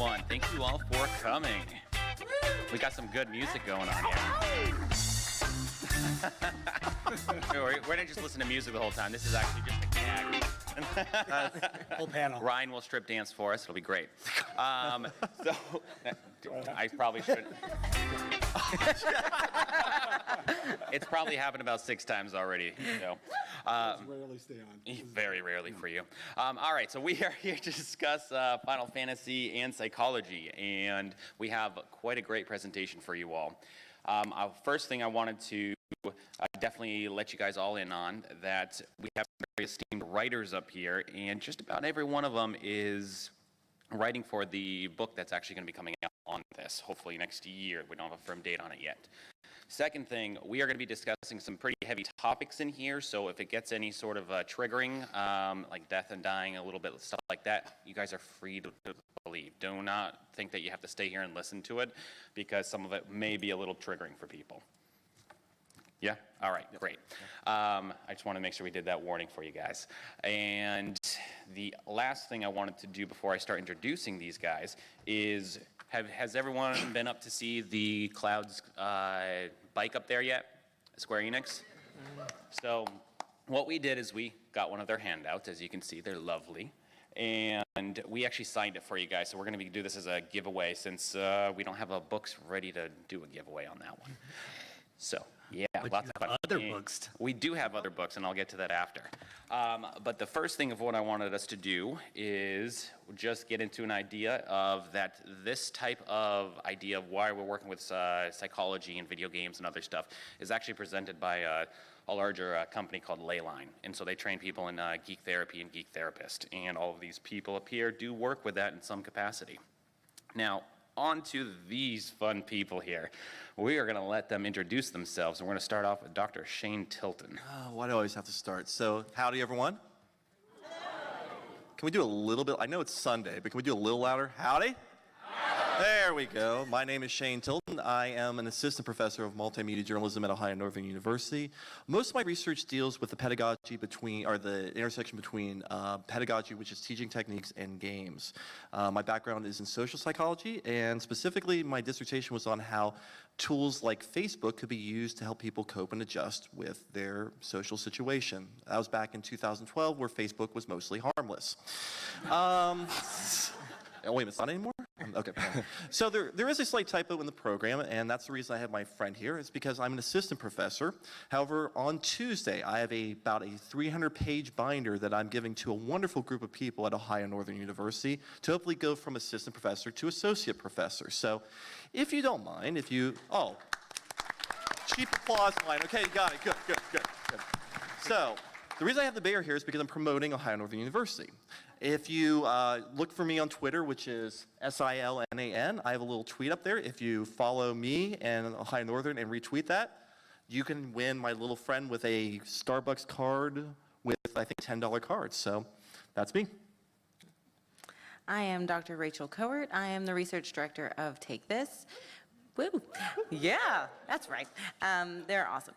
everyone. Thank you all for coming. We got some good music going on here. We're gonna just listen to music the whole time. This is actually just a gag. Whole panel. Ryan will strip dance for us. It'll be great. So I probably shouldn't. It's probably happened about 6 times already. Rarely stay on. Very rarely for you. All right, so we are here to discuss Final Fantasy and psychology, and we have quite a great presentation for you all. First thing I wanted to definitely let you guys all in on that we have very esteemed writers up here, and just about every one of them is writing for the book that's actually going to be coming out on this, hopefully next year. We don't have a firm date on it yet. Second thing, we are going to be discussing some pretty heavy topics in here, so if it gets any sort of triggering, like death and dying, a little bit, stuff like that, you guys are free to believe. Do not think that you have to stay here and listen to it, because some of it may be a little triggering for people. Yeah? All right, great. I just want to make sure we did that warning for you guys. And the last thing I wanted to do before I start introducing these guys is, has everyone been up to see the Cloud's bike up there yet? Square Enix? So what we did is we got one of their handouts. As you can see, they're lovely. And we actually signed it for you guys. So we're going to do this as a giveaway since we don't have books ready to do a giveaway on that one. So, yeah, But lots you of have fun. other books. We do have other books, and I'll get to that after. But the first thing of what I wanted us to do is just get into an idea of that this type of idea of why we're working with psychology and video games and other stuff is actually presented by a larger company called Leyline. And so they train people in geek therapy and geek therapist. And all of these people up here do work with that in some capacity. Now, on to these fun people here. We are going to let them introduce themselves, and we're going to start off with Dr. Shane Tilton. Why do I always have to start? So, howdy, everyone. Can we do a little bit? I know it's Sunday, but can we do a little louder? Howdy. There we go. My name is Shane Tilton. I am an assistant professor of multimedia journalism at Ohio Northern University. Most of my research deals with the pedagogy between, or the intersection between pedagogy, which is teaching techniques, and games. My background is in social psychology, and specifically my dissertation was on how tools like Facebook could be used to help people cope and adjust with their social situation. That was back in 2012, where Facebook was mostly harmless. Oh, wait, it's not anymore? Okay. So there is a slight typo in the program, and that's the reason I have my friend here. It's because I'm an assistant professor. However, on Tuesday, I have about a 300-page binder that I'm giving to a wonderful group of people at Ohio Northern University to hopefully go from assistant professor to associate professor. So if you don't mind, oh, cheap applause line. Okay, got it. Good. So the reason I have the bear here is because I'm promoting Ohio Northern University. If you look for me on Twitter, which is SILNAN, I have a little tweet up there. If you follow me and Ohio Northern and retweet that, you can win my little friend with a Starbucks card with, I think, $10 cards. So that's me. I am Dr. Rachel Kowert. I am the research director of Take This. Woo! Yeah, that's right. They're awesome.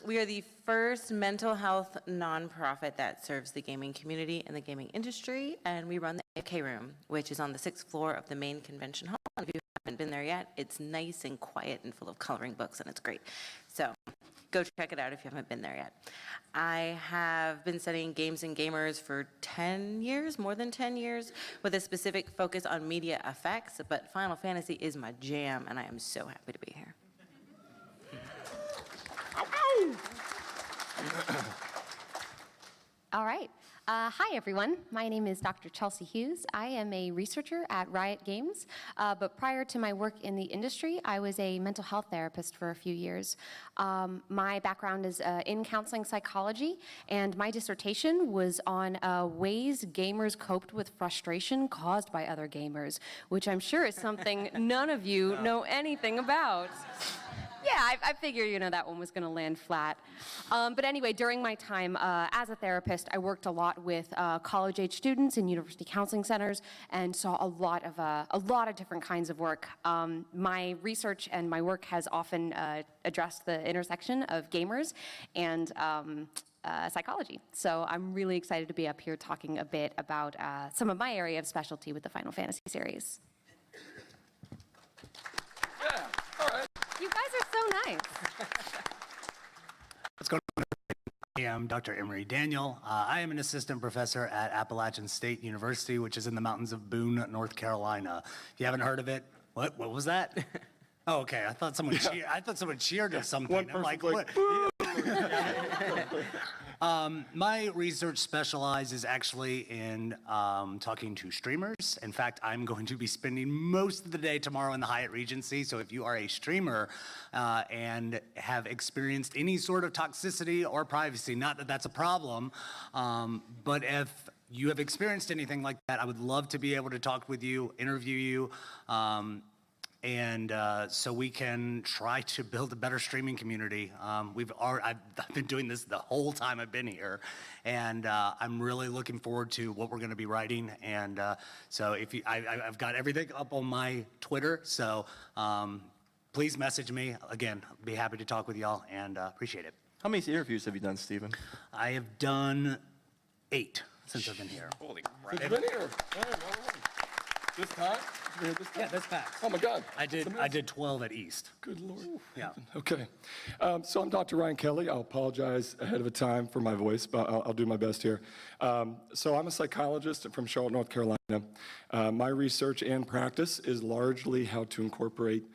We are the first mental health nonprofit that serves the gaming community and the gaming industry, and we run the AFK Room, which is on the 6th floor of the main convention hall. If you haven't been there yet, it's nice and quiet and full of coloring books, and it's great. So go check it out if you haven't been there yet. I have been studying games and gamers for 10 years, more than 10 years, with a specific focus on media effects, but Final Fantasy is my jam, and I am so happy to be here. All right. Hi, everyone. My name is Dr. Chelsea Hughes. I am a researcher at Riot Games, but prior to my work in the industry, I was a mental health therapist for a few years. My background is in counseling psychology, and my dissertation was on ways gamers coped with frustration caused by other gamers, which I'm sure is something none of you know anything about. Yeah, I figured, that one was going to land flat. But anyway, during my time as a therapist, I worked a lot with college-age students in university counseling centers and saw a lot of different kinds of work. My research and my work has often addressed the intersection of gamers and psychology. So I'm really excited to be up here talking a bit about some of my area of specialty with the Final Fantasy series. You guys are so nice. Let's go. I am Dr. Emery Daniel. I am an assistant professor at Appalachian State University, which is in the mountains of Boone, North Carolina. If you haven't heard of it, what was that? Oh, okay. I thought someone cheered. I thought someone cheered or something. One I'm like, person's what? My research specializes actually in talking to streamers. In fact, I'm going to be spending most of the day tomorrow in the Hyatt Regency. So if you are a streamer and have experienced any sort of toxicity or privacy, not that that's a problem, but if you have experienced anything like that, I would love to be able to talk with you, interview you, and so we can try to build a better streaming community. I've been doing this the whole time I've been here, and I'm really looking forward to what we're going to be writing. And so if you, I've got everything up on my Twitter, so please message me. Again, I'll be happy to talk with y'all, and appreciate it. How many interviews have you done, Stephen? I have done 8 since I've been here. Holy You've crap. been here. All right, all right. This time? You've been here this time? Yeah, that's facts. Oh, my God. I did 12 at East. Good Lord. Yeah. Okay. So I'm Dr. Ryan Kelly. I'll apologize ahead of time for my voice, but I'll do my best here. So I'm a psychologist from Charlotte, North Carolina. My research and practice is largely how to incorporate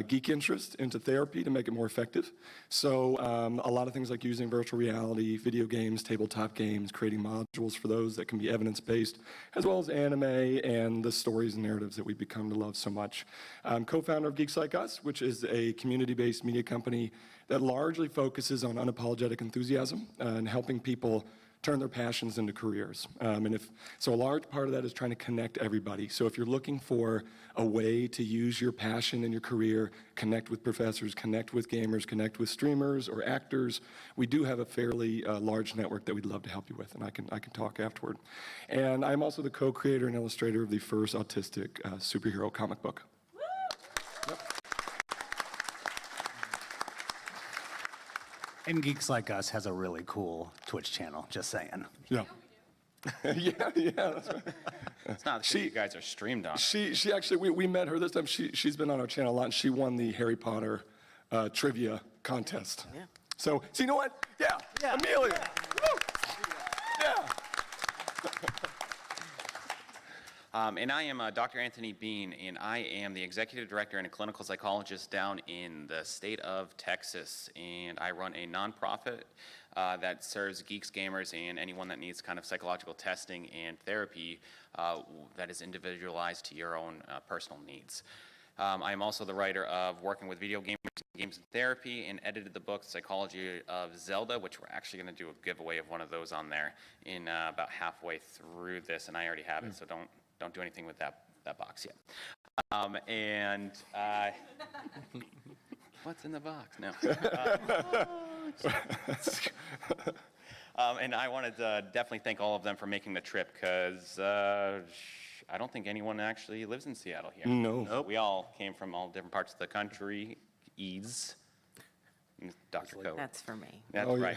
geek interest into therapy to make it more effective. So a lot of things like using virtual reality, video games, tabletop games, creating modules for those that can be evidence-based, as well as anime and the stories and narratives that we've become to love so much. I'm co-founder of Geeks Like Us, which is a community-based media company that largely focuses on unapologetic enthusiasm and helping people turn their passions into careers. So a large part of that is trying to connect everybody. So if you're looking for a way to use your passion in your career, connect with professors, connect with gamers, connect with streamers or actors, we do have a fairly large network that we'd love to help you with, and I can talk afterward. And I'm also the co-creator and illustrator of the first autistic superhero comic book. And Geeks Like Us has a really cool Twitch channel, just saying. Yeah. yeah, that's right. It's not the you guys are streamed on. She actually, we met her this time. She's been on our channel a lot, and she won the Harry Potter trivia contest. Yeah. So you know what? Yeah, Amelia. Yeah. Woo! Yeah. And I am Dr. Anthony Bean, and I am the executive director and a clinical psychologist down in the state of Texas. And I run a nonprofit that serves geeks, gamers, and anyone that needs kind of psychological testing and therapy that is individualized to your own personal needs. I am also the writer of Working with Video Games and Therapy, and edited the book Psychology of Zelda, which we're actually going to do a giveaway of one of those on there in about halfway through this, and I already have it, so don't do anything with that box yet. What's in the box? No. And I wanted to definitely thank all of them for making the trip, because I don't think anyone actually lives in Seattle here. No. Nope. We all came from all different parts of the country. Dr. Kowert. That's for me. That's Oh, yeah. right.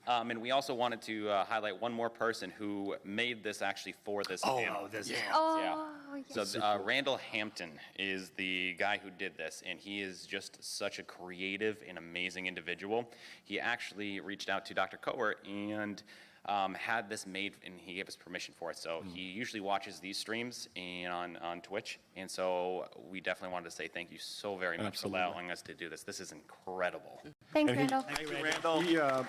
And we also wanted to highlight one more person who made this actually for this panel. Oh, So Randall Hampton is the guy who did this, and he is just such a creative and amazing individual. He actually reached out to Dr. Kowert and had this made, and he gave us permission for it. So he usually watches these streams and on Twitch, and so we definitely wanted to say thank you so very much for allowing us to do this. This is incredible. thanks, Randall. Thank you, Randall.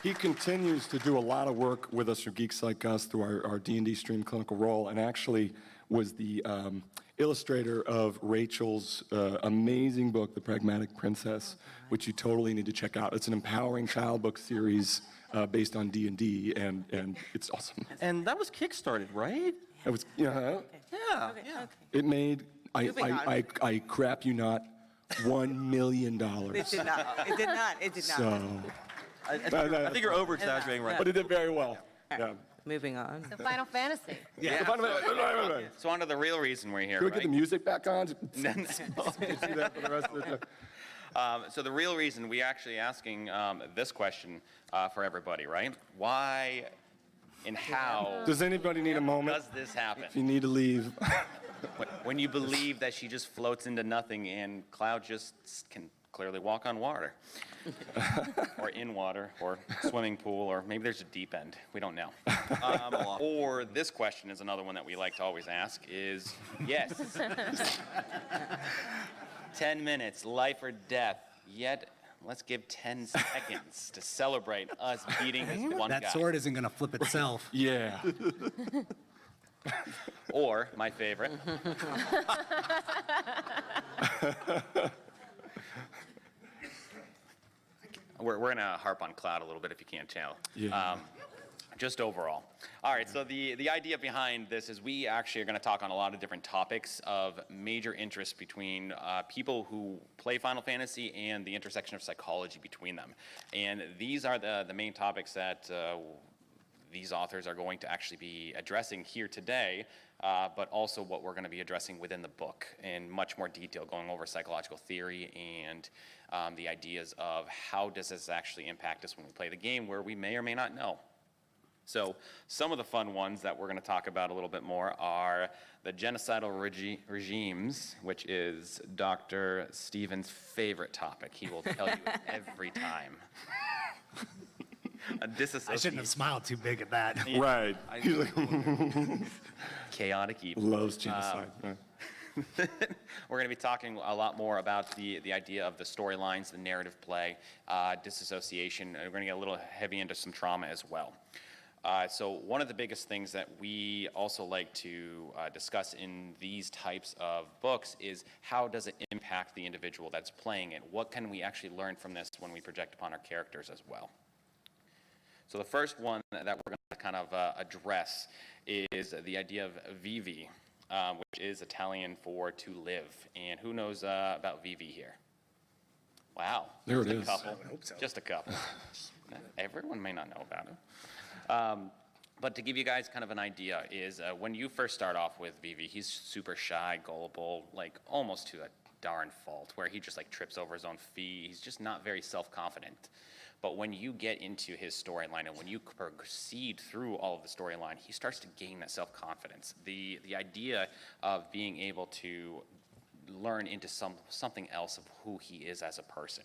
He continues to do a lot of work with us through Geeks Like Us through our D&D stream clinical role, and actually was the illustrator of Rachel's amazing book, The Pragmatic Princess, which you totally need to check out. It's an empowering child book series based on D&D, and it's awesome. And that was kickstarted, right? It was, Yeah. it made, Moving on. I crap you not, $1 million. It did not. It did not. It did not. So, I think you're over-exaggerating right but it did very well. Yeah. Moving on. The Final Fantasy. So on to the real reason we're here, Can we get the music back on? So the real reason we're actually asking this question for everybody, right? Why in how Does anybody need a moment? does this happen? If you need to leave. When you believe that she just floats into nothing and Cloud just can clearly walk on water. Or in water, or swimming pool, or maybe there's a deep end. We don't know. Or this question is another one that we like to always ask is, yes, 10 minutes, life or death, yet let's give 10 seconds to celebrate us beating this one guy. That sword isn't going to flip itself. Yeah. Or, my favorite, we're going to harp on Cloud a little bit if you can't tell. Yeah. Just overall. All right, so the idea behind this is we actually are going to talk on a lot of different topics of major interest between people who play Final Fantasy and the intersection of psychology between them. And these are the main topics that these authors are going to actually be addressing here today, but also what we're going to be addressing within the book in much more detail, going over psychological theory and the ideas of how does this actually impact us when we play the game, where we may or may not know. So some of the fun ones that we're going to talk about a little bit more are the genocidal regimes, which is Dr. Stephen's favorite topic. He will tell you every time. A disassociation. I shouldn't have smiled too big at that. Right. He's like, Chaotic evil. loves genocide. We're going to be talking a lot more about the idea of the storylines, the narrative play, disassociation. We're going to get a little heavy into some trauma as well. So one of the biggest things that we also like to discuss in these types of books is how does it impact the individual that's playing it? What can we actually learn from this when we project upon our characters as well? So the first one that we're going to kind of address is the idea of Vivi, which is Italian for to live. And who knows about Vivi here? Wow. There Just it a is. couple. I would hope so. Just a couple. Everyone may not know about it. But to give you guys kind of an idea is when you first start off with Vivi, he's super shy, gullible, like almost to a darn fault, where he just like trips over his own feet. He's just not very self-confident. But when you get into his storyline and when you proceed through all of the storyline, he starts to gain that self-confidence. The idea of being able to learn into something else of who he is as a person.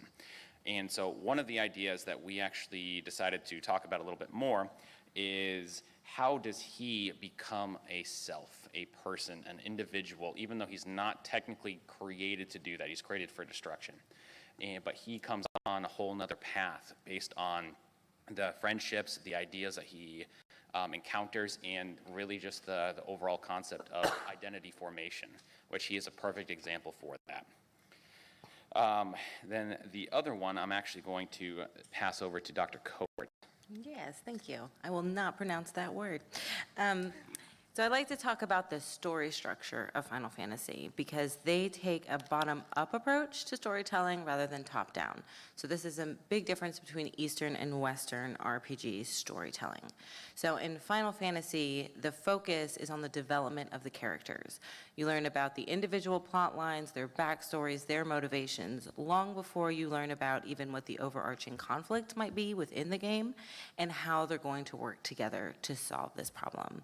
And so one of the ideas that we actually decided to talk about a little bit more is how does he become a self, a person, an individual, even though he's not technically created to do that. He's created for destruction. But he comes on a whole nother path based on the friendships, the ideas that he encounters, and really just the overall concept of identity formation, which he is a perfect example for that. Then the other one I'm actually going to pass over to Dr. Kowert. Yes, thank you. I will not pronounce that word. So I'd like to talk about the story structure of Final Fantasy because they take a bottom-up approach to storytelling rather than top-down. So this is a big difference between Eastern and Western RPG storytelling. So in Final Fantasy, the focus is on the development of the characters. You learn about the individual plot lines, their backstories, their motivations, long before you learn about even what the overarching conflict might be within the game and how they're going to work together to solve this problem.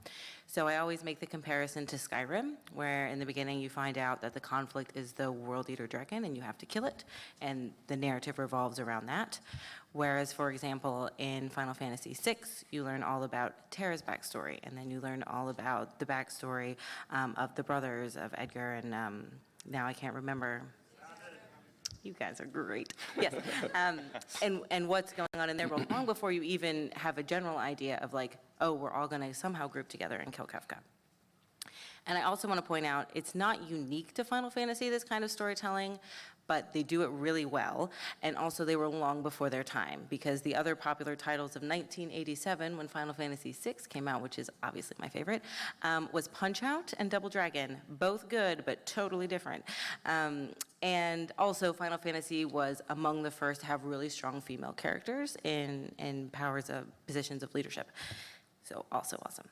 So I always make the comparison to Skyrim, where in the beginning you find out that the conflict is the World Eater Dragon and you have to kill it, and the narrative revolves around that. Whereas, for example, in Final Fantasy VI, you learn all about Terra's backstory, and then you learn all about the backstory of the brothers of Edgar, and now I can't remember. You guys are great. Yes. And what's going on in there long before you even have a general idea of like, oh, we're all going to somehow group together and kill Kafka. And I also want to point out, it's not unique to Final Fantasy, this kind of storytelling, but they do it really well. And also they were long before their time because the other popular titles of 1987 when Final Fantasy VI came out, which is obviously my favorite, was Punch-Out and Double Dragon. Both good, but totally different. And also Final Fantasy was among the first to have really strong female characters in positions of leadership. So also awesome.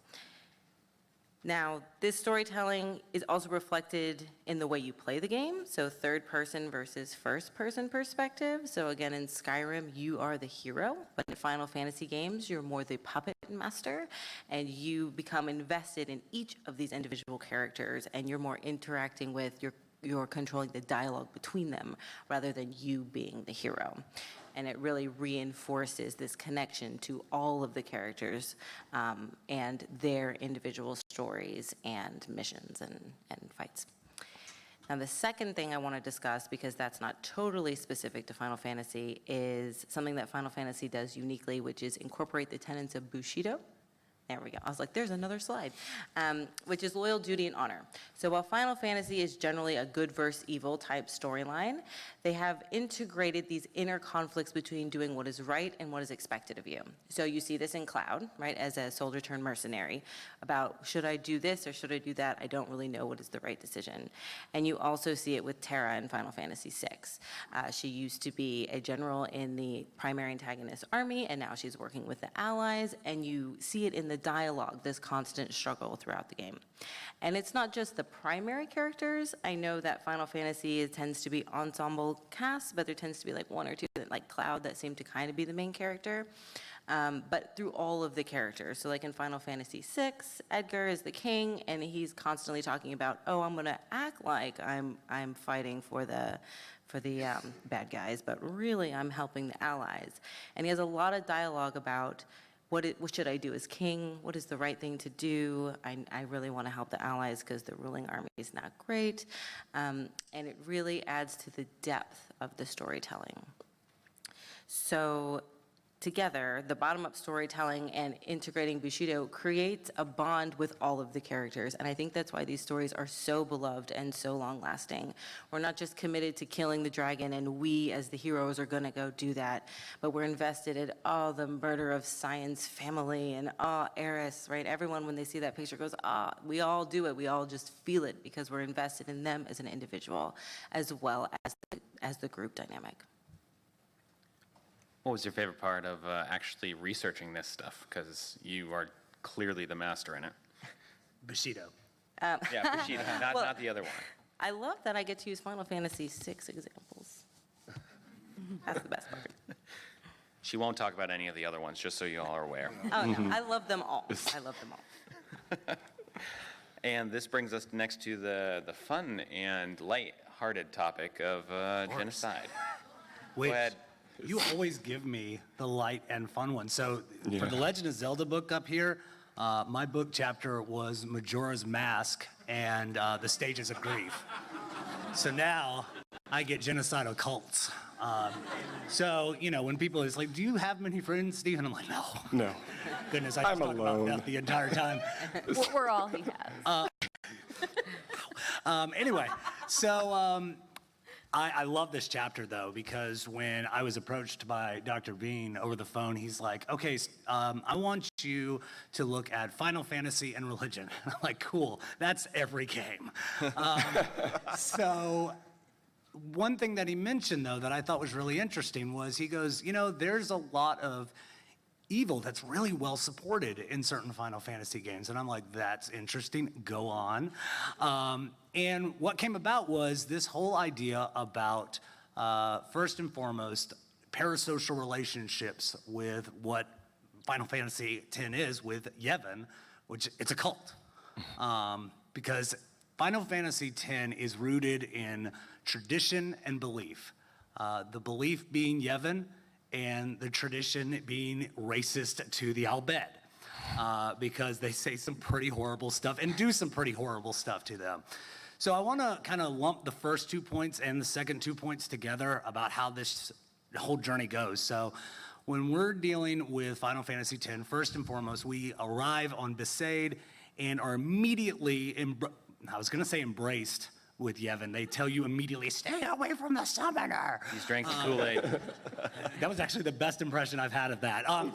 Now, this storytelling is also reflected in the way you play the game, so third person versus first person perspective. So again, in Skyrim, you are the hero, but in Final Fantasy games, you're more the puppet master, and you become invested in each of these individual characters, and you're more interacting with, you're controlling the dialogue between them rather than you being the hero. And it really reinforces this connection to all of the characters and their individual stories and missions and fights. Now, the second thing I want to discuss, because that's not totally specific to Final Fantasy, is something that Final Fantasy does uniquely, which is incorporate the tenets of Bushido. There we go. I was like, there's another slide, which is loyal, duty, and honor. So while Final Fantasy is generally a good versus evil type storyline, they have integrated these inner conflicts between doing what is right and what is expected of you. So you see this in Cloud, right, as a soldier turned mercenary, about should I do this or should I do that? I don't really know what is the right decision. And you also see it with Terra in Final Fantasy VI. She used to be a general in the primary antagonist army, and now she's working with the allies, and you see it in the dialogue, this constant struggle throughout the game. And it's not just the primary characters. I know that Final Fantasy tends to be ensemble casts, but there tends to be like one or two, like Cloud, that seem to kind of be the main character. But through all of the characters. So like in Final Fantasy VI, Edgar is the king, and he's constantly talking about, oh, I'm gonna act like I'm fighting for the bad guys, but really I'm helping the allies. And he has a lot of dialogue about what should I do as king? What is the right thing to do? I really want to help the allies because the ruling army is not great. And it really adds to the depth of the storytelling. So together, the bottom-up storytelling and integrating Bushido creates a bond with all of the characters. And I think that's why these stories are so beloved and so long-lasting. We're not just committed to killing the dragon and we as the heroes are gonna go do that, but we're invested in, the murder of Cyan's family and, Eris, right? Everyone, when they see that picture, goes, we all do it. We all just feel it because we're invested in them as an individual as well as the group dynamic. What was your favorite part of actually researching this stuff? Because you are clearly the master in it. Bushido. Yeah, Bushido, not the other one. I love that I get to use Final Fantasy VI examples. That's the best part. She won't talk about any of the other ones, just so you all are aware. Oh, no, I love them all. I love them all. And this brings us next to the fun and light-hearted topic of genocide. Wait, Go ahead. you always give me the light and fun one. So for the Legend of Zelda book up here, my book chapter was Majora's Mask and the Stages of Grief. So now I get genocidal cults. So, when people is like, do you have many friends, Stephen? I'm like, no. No. Goodness, I I'm just talk about alone. death the entire time. We're all he has. Anyway, so I love this chapter, though, because when I was approached by Dr. Bean over the phone, he's like, okay, I want you to look at Final Fantasy and religion. I'm like, cool, that's every game. So one thing that he mentioned, though, that I thought was really interesting was he goes, there's a lot of evil that's really well supported in certain Final Fantasy games. And I'm like, that's interesting, go on. And what came about was this whole idea about, first and foremost, parasocial relationships with what Final Fantasy X is with Yevon, which it's a cult. Because Final Fantasy X is rooted in tradition and belief. The belief being Yevon, and the tradition being racist to the Albed, because they say some pretty horrible stuff and do some pretty horrible stuff to them. So I want to kind of lump the first 2 points and the second 2 points together about how this whole journey goes. So when we're dealing with Final Fantasy X, first and foremost, we arrive on Besaid and are immediately, embraced with Yevon. They tell you immediately, stay away from the summoner. He's drank the Kool-Aid. That was actually the best impression I've had of that. But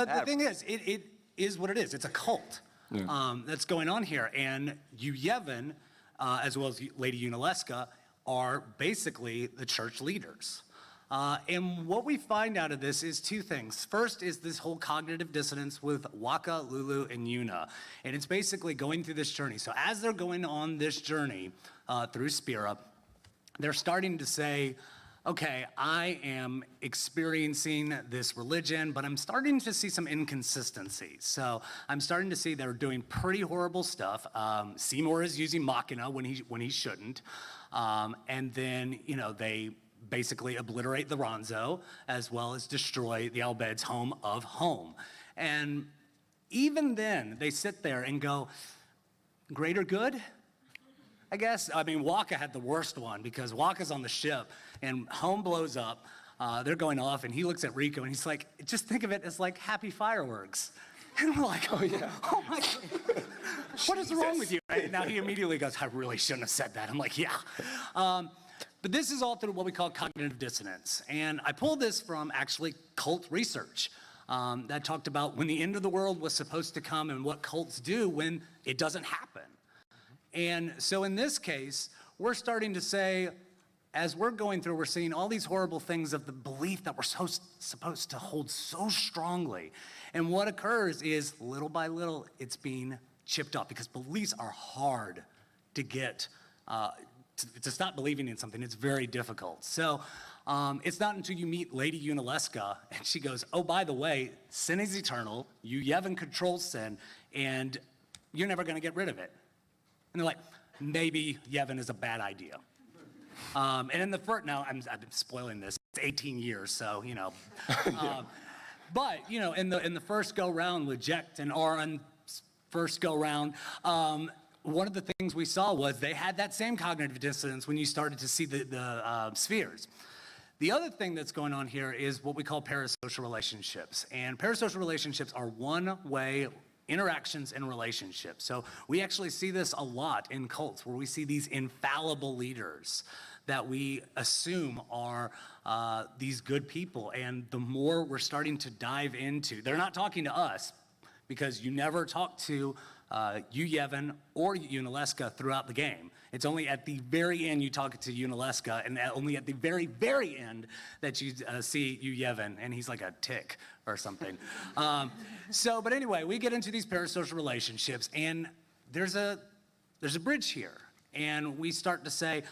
the thing is, it is what it is. It's a cult that's going on here. And you, Yevon, as well as Lady Unalesca, are basically the church leaders. And what we find out of this is two things. First is this whole cognitive dissonance with Waka, Lulu, and Yuna. And it's basically going through this journey. So as they're going on this journey through Spira, they're starting to say, okay, I am experiencing this religion, but I'm starting to see some inconsistencies. So I'm starting to see they're doing pretty horrible stuff. Seymour is using Machina when he shouldn't. And then, you know, they basically obliterate the Ronzo, as well as destroy the Albed's home of home. And even then, they sit there and go, greater good? I guess. I mean, Waka had the worst one because Waka's on the ship and home blows up. They're going off, and he looks at Rico and he's like, just think of it as like happy fireworks. And we're like, oh yeah, oh my God, what is wrong with you? Right? Now he immediately goes, I really shouldn't have said that. I'm like, yeah. But this is all through what we call cognitive dissonance. And I pulled this from actually cult research that talked about when the end of the world was supposed to come and what cults do when it doesn't happen. And so in this case, we're starting to say, as we're going through, we're seeing all these horrible things of the belief that we're supposed to hold so strongly. And what occurs is, little by little, it's being chipped off because beliefs are hard to get, to stop believing in something. It's very difficult. So it's not until you meet Lady Unalesca and she goes, oh, by the way, sin is eternal, Yevon controls sin, and you're never going to get rid of it. And they're like, maybe Yevon is a bad idea. And in the first, now I'm spoiling this, it's 18 years, so, you know. But, you know, in the first go-round with Jekt and Aron, first go-round, one of the things we saw was they had that same cognitive dissonance when you started to see the spheres. The other thing that's going on here is what we call parasocial relationships. And parasocial relationships are one-way interactions and relationships. So we actually see this a lot in cults where we see these infallible leaders that we assume are these good people. And the more we're starting to dive into, they're not talking to us because you never talk to Yevon or Unalesca throughout the game. It's only at the very end you talk to Unalesca, and only at the very, very end that you see Yevon, and he's like a tick or something. But anyway, we get into these parasocial relationships, and there's a bridge here, and we start to say,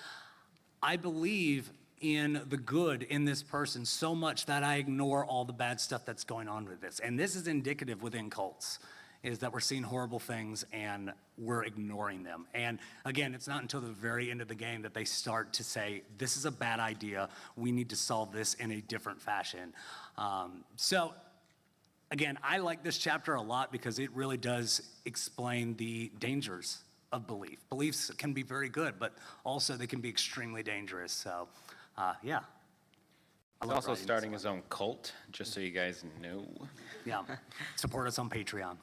I believe in the good in this person so much that I ignore all the bad stuff that's going on with this. And this is indicative within cults, is that we're seeing horrible things and we're ignoring them. And again, it's not until the very end of the game that they start to say, this is a bad idea, we need to solve this in a different fashion. So again, I like this chapter a lot because it really does explain the dangers of belief. Beliefs can be very good, but also they can be extremely dangerous. So yeah. He's also starting his own cult, just so you guys know. Yeah, support us on Patreon.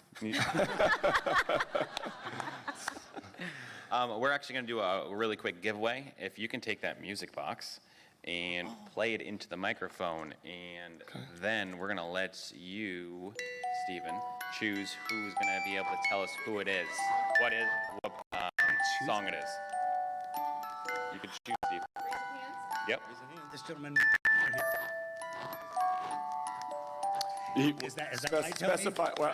We're actually going to do a really quick giveaway. If you can take that music box and play it into the microphone, and then we're going to let you, Stephen, choose who's going to be able to tell us who it is, what song it is. You can choose, Stephen. Yep. This gentleman right here. Is that right, Tony? Specify, well,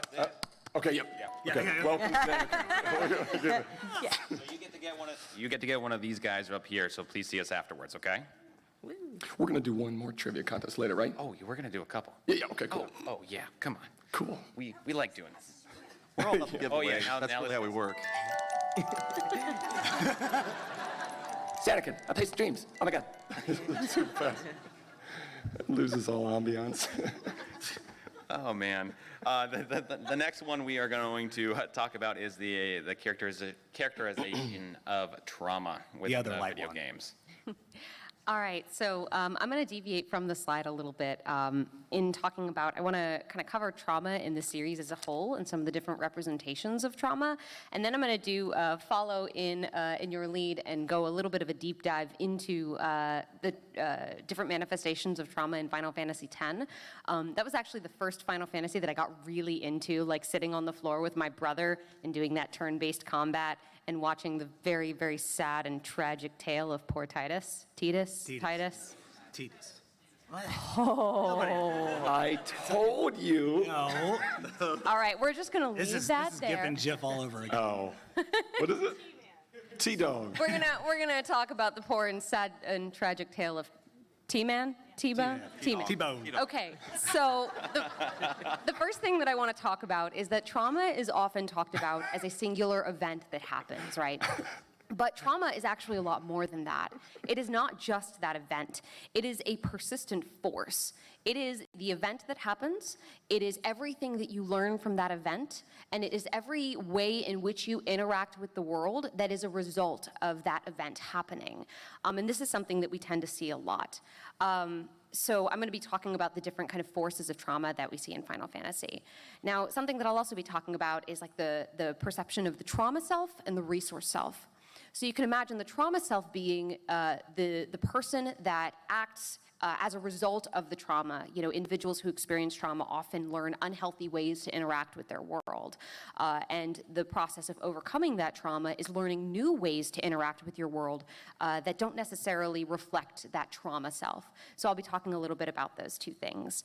okay, yep. Yeah, Okay, yeah. welcome. So you get to get one of these guys up here, so please see us afterwards, okay? We're gonna do one more trivia contest later, right? Oh, we're going to do a couple. Yeah, okay, cool. Oh, yeah, come on. Cool. We like doing this. We're all about the giveaway. Oh, yeah, now That's really let's- how we work. Sanakin, I play streams. Oh my God. Too fast. Loses all ambiance. Oh, man. The next one we are going to talk about is the characterization of trauma with The other light video one. games. All right, so I'm going to deviate from the slide a little bit in talking about, I want to kind of cover trauma in the series as a whole and some of the different representations of trauma. And then I'm going to do follow in your lead and go a little bit of a deep dive into the different manifestations of trauma in Final Fantasy X. That was actually the first Final Fantasy that I got really into, like sitting on the floor with my brother and doing that turn-based combat and watching the very, very sad and tragic tale of poor Titus. Titus. I told you. No. All right, we're just gonna leave that This is there. Gip and Jif all over again. Oh. What is it? T-Dog. We're gonna talk about the poor and sad and tragic tale of T-Man? T-Bone? T-Man. T-Bone. Okay, so the first thing that I want to talk about is that trauma is often talked about as a singular event that happens, right? But trauma is actually a lot more than that. It is not just that event. It is a persistent force. It is the event that happens, it is everything that you learn from that event, and it is every way in which you interact with the world that is a result of that event happening. And this is something that we tend to see a lot. So I'm going to be talking about the different kind of forces of trauma that we see in Final Fantasy. Now, something that I'll also be talking about is like the perception of the trauma self and the resource self. So you can imagine the trauma self being the person that acts as a result of the trauma. You know, individuals who experience trauma often learn unhealthy ways to interact with their world. And the process of overcoming that trauma is learning new ways to interact with your world that don't necessarily reflect that trauma self. So I'll be talking a little bit about those two things.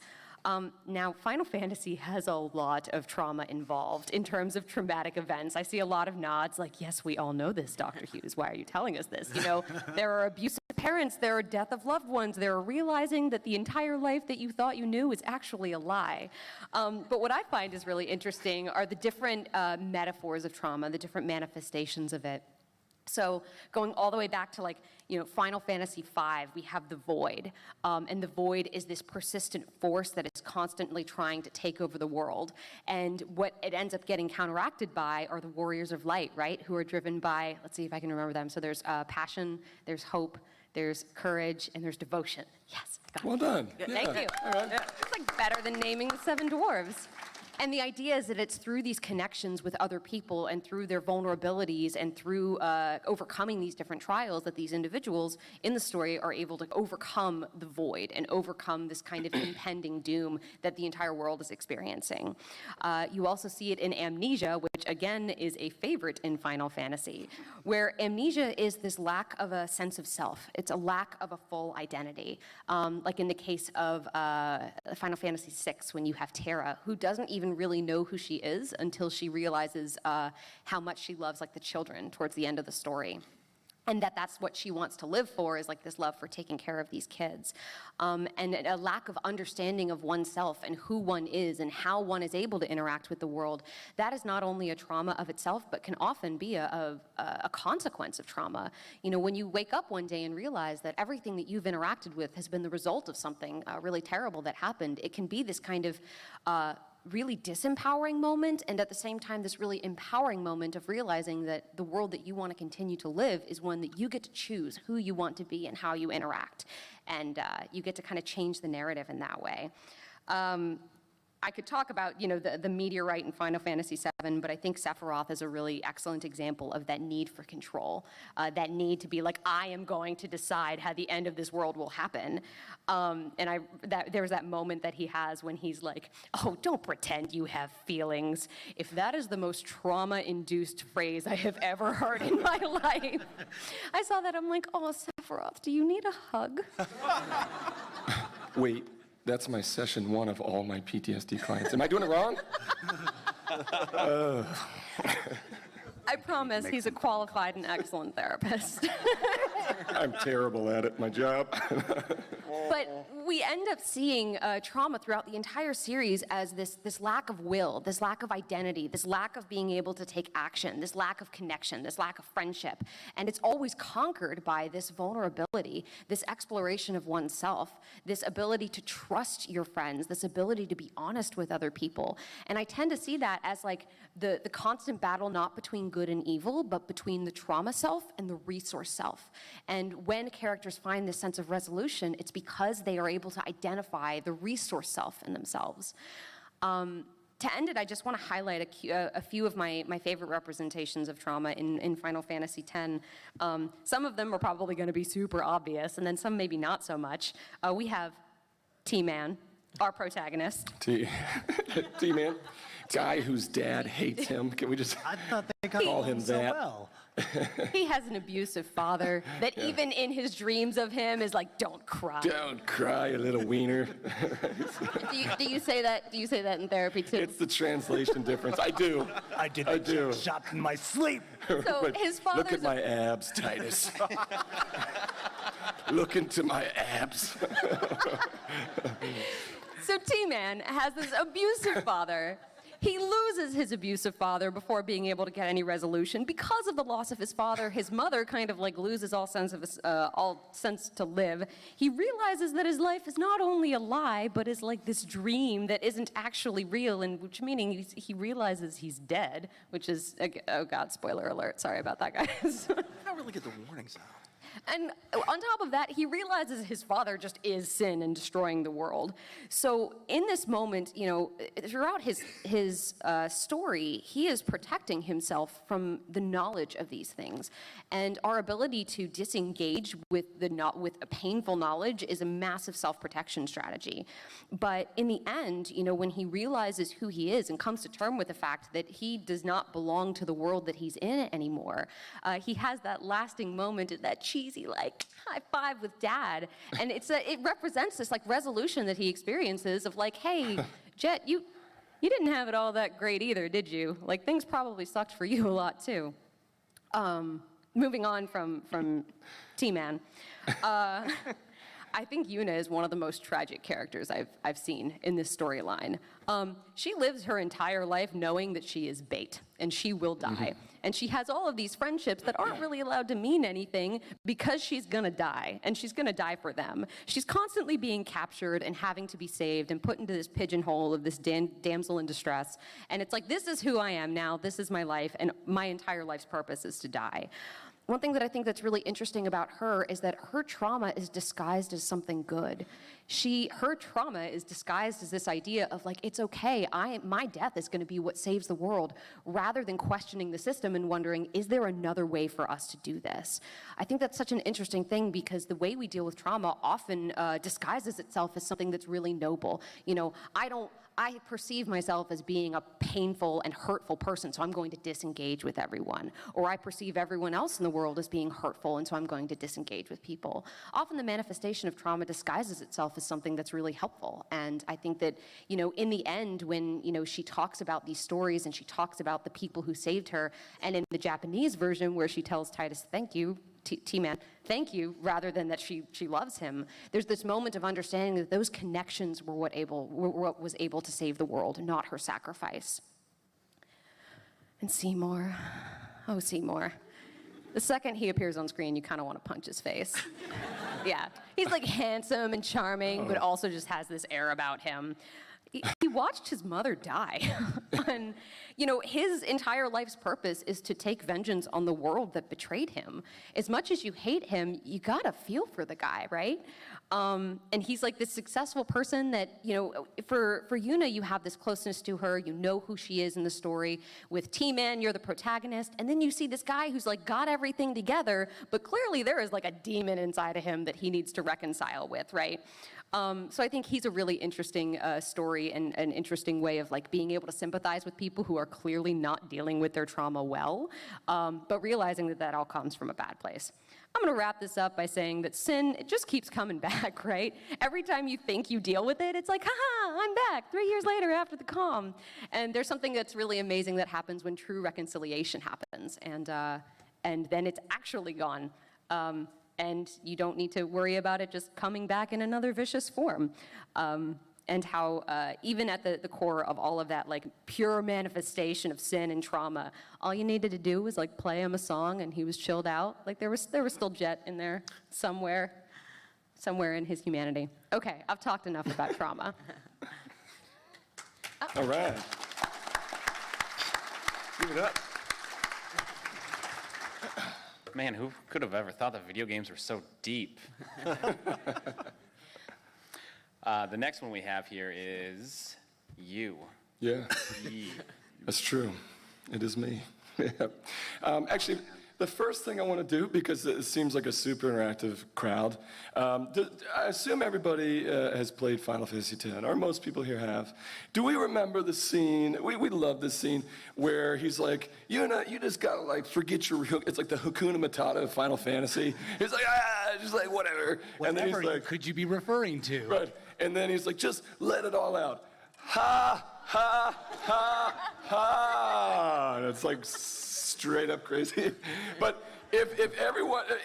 Now, Final Fantasy has a lot of trauma involved in terms of traumatic events. I see a lot of nods like, yes, we all know this, Dr. Hughes. Why are you telling us this? You know, there are abusive parents, there are death of loved ones, there are realizing that the entire life that you thought you knew is actually a lie. But what I find is really interesting are the different metaphors of trauma, the different manifestations of it. So going all the way back to, like, you know, Final Fantasy V, we have the void. And the void is this persistent force that is constantly trying to take over the world. And what it ends up getting counteracted by are the warriors of light, right? Who are driven by, let's see if I can remember them. So there's passion, there's hope, there's courage, and there's devotion. Yes, got it. Well done. Good, Yeah. thank you. All right. It's like better than naming the 7 dwarves. And the idea is that it's through these connections with other people and through their vulnerabilities and through overcoming these different trials that these individuals in the story are able to overcome the void and overcome this kind of impending doom that the entire world is experiencing. You also see it in amnesia, which again is a favorite in Final Fantasy, where amnesia is this lack of a sense of self. It's a lack of a full identity. Like in the case of Final Fantasy VI, when you have Terra, who doesn't even really know who she is until she realizes how much she loves, like, the children towards the end of the story. And that's what she wants to live for, is like this love for taking care of these kids. And a lack of understanding of oneself and who one is and how one is able to interact with the world. That is not only a trauma of itself, but can often be a consequence of trauma. You know, when you wake up one day and realize that everything that you've interacted with has been the result of something really terrible that happened, it can be this kind of really disempowering moment, and at the same time this really empowering moment of realizing that the world that you want to continue to live is one that you get to choose who you want to be and how you interact, and you get to kind of change the narrative in that way. I could talk about, you know, the meteorite in Final Fantasy VII, but I think Sephiroth is a really excellent example of that need for control, that need to be like, I am going to decide how the end of this world will happen. And there was that moment that he has when he's like, oh, don't pretend you have feelings. If that is the most trauma-induced phrase I have ever heard in my life. I saw that, I'm like, oh, Sephiroth, do you need a hug? Wait, that's my session 1 of all my PTSD clients. Am I doing it wrong? I promise he's a qualified and excellent therapist. I'm terrible at it, my job. But we end up seeing trauma throughout the entire series as this lack of will, this lack of identity, this lack of being able to take action, this lack of connection, this lack of friendship. And it's always conquered by this vulnerability, this exploration of oneself, this ability to trust your friends, this ability to be honest with other people. And I tend to see that as like the constant battle not between good and evil, but between the trauma self and the resource self. And when characters find this sense of resolution, it's because they are able to identify the resource self in themselves. To end it, I just want to highlight a few of my favorite representations of trauma in Final Fantasy X. Some of them are probably going to be super obvious, and then some maybe not so much. We have T-Man, our protagonist. T-Man, guy whose dad hates him. Can we just I thought they call him so that? well. He has an abusive father that even in his dreams of him is like, don't cry. Don't cry, you little wiener. Do you say that? Do you say that in therapy too? It's the translation difference. I do. I did I that do. shot in my sleep. So But his look father's at my abs, Titus. Look into my abs. So T-Man has this abusive father. He loses his abusive father before being able to get any resolution. Because of the loss of his father, his mother kind of like loses all sense to live. He realizes that his life is not only a lie, but is like this dream that isn't actually real, and which meaning he realizes he's dead, which is, oh God, spoiler alert. Sorry about that, guys. I don't really get the warnings out. And on top of that, he realizes his father just is sin and destroying the world. So in this moment, you know, throughout his story, he is protecting himself from the knowledge of these things. And our ability to disengage with with a painful knowledge is a massive self-protection strategy. But in the end, you know, when he realizes who he is and comes to terms with the fact that he does not belong to the world that he's in anymore, he has that lasting moment, that cheesy like high five with dad, and it represents this like resolution that he experiences of like, hey, Jet, you didn't have it all that great either, did you? Like things probably sucked for you a lot too. Moving on from T-Man. I think Yuna is one of the most tragic characters I've seen in this storyline. She lives her entire life knowing that she is bait and she will die. And she has all of these friendships that aren't really allowed to mean anything because she's gonna die, and she's gonna die for them. She's constantly being captured and having to be saved and put into this pigeonhole of this damsel in distress. And it's like, this is who I am now, this is my life, and my entire life's purpose is to die. One thing that I think that's really interesting about her is that her trauma is disguised as something good. Her trauma is disguised as this idea of like, it's okay, my death is gonna be what saves the world, rather than questioning the system and wondering, is there another way for us to do this? I think that's such an interesting thing because the way we deal with trauma often disguises itself as something that's really noble. You know, I perceive myself as being a painful and hurtful person, so I'm going to disengage with everyone. Or I perceive everyone else in the world as being hurtful, and so I'm going to disengage with people. Often the manifestation of trauma disguises itself as something that's really helpful. And I think that, you know, in the end, when, you know, she talks about these stories and she talks about the people who saved her, and in the Japanese version where she tells Titus, thank you, T-Man, thank you, rather than that she loves him. There's this moment of understanding that those connections were what was able to save the world, not her sacrifice. And Seymour, oh Seymour. The second he appears on screen, you kind of want to punch his face. Yeah, he's like handsome and charming, but also just has this air about him. He watched his mother die. And, you know, his entire life's purpose is to take vengeance on the world that betrayed him. As much as you hate him, you gotta feel for the guy, right? And he's like this successful person that, you know, for Yuna, you have this closeness to her, you know who she is in the story. With T-Man, you're the protagonist, and then you see this guy who's like got everything together, but clearly there is like a demon inside of him that he needs to reconcile with, right? So I think he's a really interesting story and an interesting way of like being able to sympathize with people who are clearly not dealing with their trauma well, but realizing that that all comes from a bad place. I'm gonna wrap this up by saying that sin, it just keeps coming back, right? Every time you think you deal with it, it's like, haha, I'm back 3 years later after the calm. And there's something that's really amazing that happens when true reconciliation happens, and then it's actually gone. And you don't need to worry about it just coming back in another vicious form. And how even at the core of all of that, like pure manifestation of sin and trauma, all you needed to do was like play him a song and he was chilled out. Like there was still Jet in there somewhere in his humanity. Okay, I've talked enough about trauma. All right. Give it up. Man, who could have ever thought that video games were so deep? The next one we have here is you. Yeah, Ye. that's true. It is me. Yeah. Actually, The first thing I want to do, because it seems like a super interactive crowd, I assume everybody has played Final Fantasy X, or most people here have. Do we remember the scene? We love this scene where he's like, you just gotta like forget your. It's like the Hakuna Matata of Final Fantasy. He's like, just like whatever. And then he's like, could you be referring to? right. And then he's like, just let it all out. Ha ha ha ha. And it's like straight up crazy. But if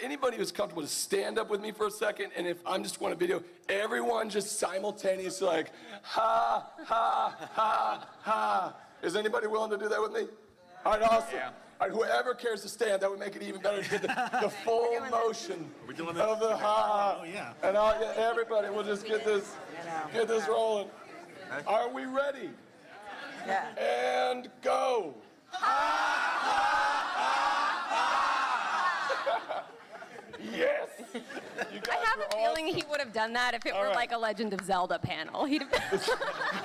anybody who's comfortable, just stand up with me for a second, and if I'm just want a video, everyone just simultaneously like, ha, ha, ha, ha. Is anybody willing to do that with me? All right, awesome. Yeah. All right, whoever cares to stand, that would make it even better to get the full motion of the ha. Oh, yeah. And everybody will just get this rolling. Are we ready? Yeah. And go. Yes. You guys I have were a feeling he would have done that if it were right. like a Legend of Zelda panel. He'd have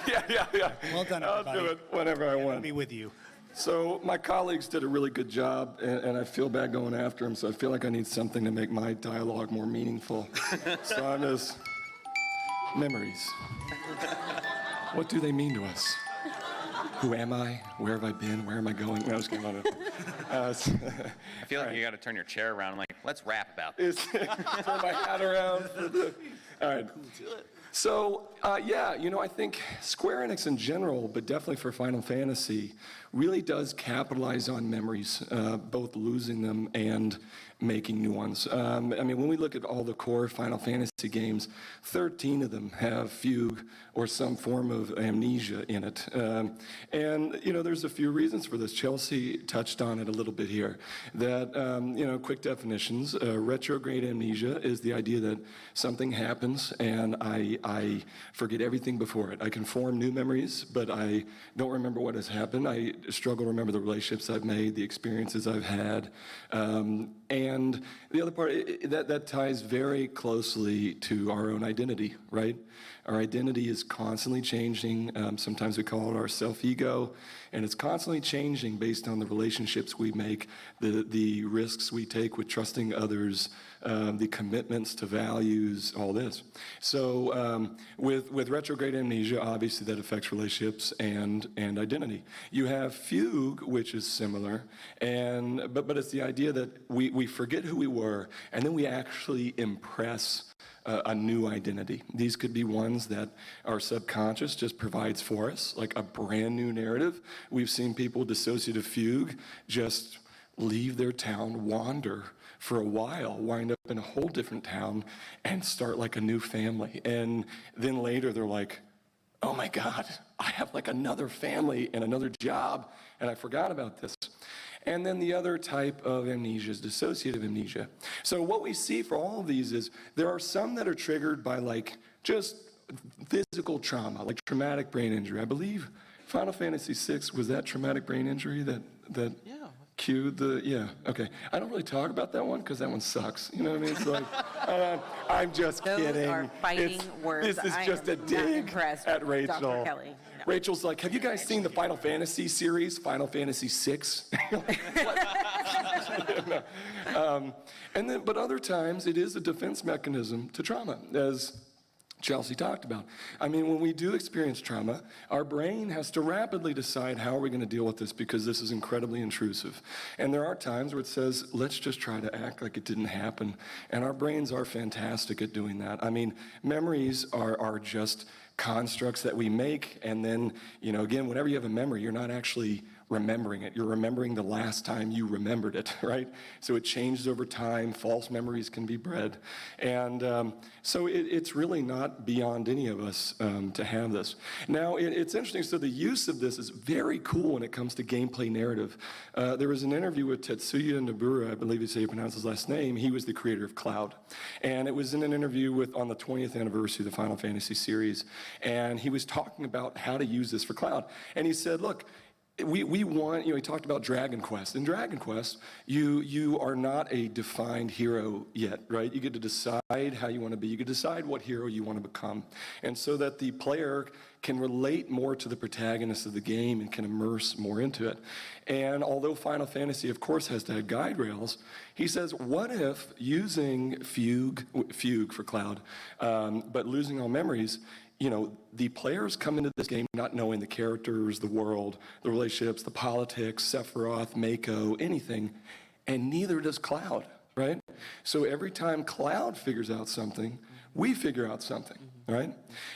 Yeah. Well done, I'll everybody. do it whenever I want. Be with you. So my colleagues did a really good job, and I feel bad going after them, so I feel like I need something to make my dialogue more meaningful. So I'm just, memories. What do they mean to us? Who am I? Where have I been? Where am I going? No, I was kidding about it. I feel like you got to turn your chair around. I'm like, let's rap about this. Turn my hat around. All right. So, I think Square Enix in general, but definitely for Final Fantasy, really does capitalize on memories, both losing them and making new ones. When we look at all the core Final Fantasy games, 13 of them have fugue or some form of amnesia in it. There's a few reasons for this. Chelsea touched on it a little bit here. That, quick definitions, retrograde amnesia is the idea that something happens and I forget everything before it. I can form new memories, but I don't remember what has happened. I struggle to remember the relationships I've made, the experiences I've had. And the other part, that ties very closely to our own identity, right? Our identity is constantly changing. Sometimes we call it our self-ego, and it's constantly changing based on the relationships we make, the risks we take with trusting others, the commitments to values, all this. So with retrograde amnesia, obviously that affects relationships and identity. You have fugue, which is similar, but it's the idea that we forget who we were, and then we actually impress a new identity. These could be ones that our subconscious just provides for us, like a brand new narrative. We've seen people with dissociative fugue just leave their town, wander for a while, wind up in a whole different town, and start like a new family. And then later they're like, oh my God, I have like another family and another job, and I forgot about this. And then the other type of amnesia is dissociative amnesia. So what we see for all of these is there are some that are triggered by like just physical trauma, like traumatic brain injury. I believe Final Fantasy VI was that traumatic brain injury that cued the, yeah, okay. I don't really talk about that one because that one sucks. You know what I mean? It's like, I'm just kidding. Those are fighting words. This is just a not dig impressed at with Rachel. Dr. Kelly. No. Rachel's like, have you guys seen the Final Fantasy series, Final Fantasy VI? But other times it is a defense mechanism to trauma, as Chelsea talked about. When we do experience trauma, our brain has to rapidly decide how are we going to deal with this because this is incredibly intrusive. And there are times where it says, let's just try to act like it didn't happen. And our brains are fantastic at doing that. Memories are just constructs that we make, and then, again, whenever you have a memory, you're not actually remembering it. You're remembering the last time you remembered it, right? So it changes over time. False memories can be bred. And so it's really not beyond any of us to have this. Now, it's interesting. So the use of this is very cool when it comes to gameplay narrative. There was an interview with Tetsuya Nobura, I believe is how you pronounce his last name. He was the creator of Cloud. And it was in an interview on the 20th anniversary of the Final Fantasy series. And he was talking about how to use this for Cloud. And he said, look, we want, he talked about Dragon Quest. In Dragon Quest, you are not a defined hero yet, right? You get to decide how you want to be. You get to decide what hero you want to become. And so that the player can relate more to the protagonist of the game and can immerse more into it. And although Final Fantasy, of course, has to have guide rails, he says, what if using Fugue for Cloud, but losing all memories, the players come into this game not knowing the characters, the world, the relationships, the politics, Sephiroth, Mako, anything, and neither does Cloud, right? So every time Cloud figures out something, we figure out something, right?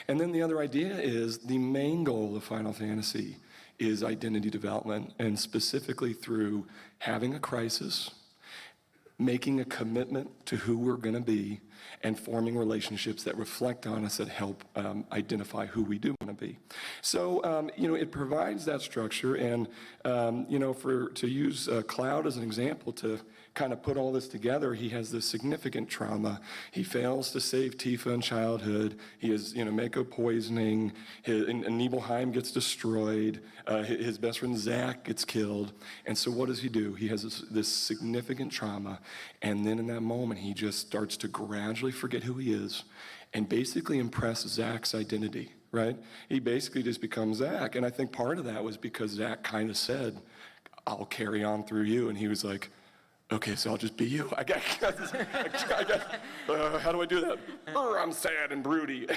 And then the other idea is the main goal of Final Fantasy is identity development, and specifically through having a crisis, making a commitment to who we're going to be, and forming relationships that reflect on us, that help identify who we do want to be. So, it provides that structure, and, to use Cloud as an example to kind of put all this together, he has this significant trauma. He fails to save Tifa in childhood. He has, Mako poisoning. And Nibelheim gets destroyed. His best friend Zack gets killed. And so what does he do? He has this significant trauma, and then in that moment, he just starts to gradually forget who he is and basically impress Zack's identity, right? He basically just becomes Zack. And I think part of that was because Zack kind of said, I'll carry on through you. And he was like, okay, so I'll just be you. How do I do that? I'm sad and broody,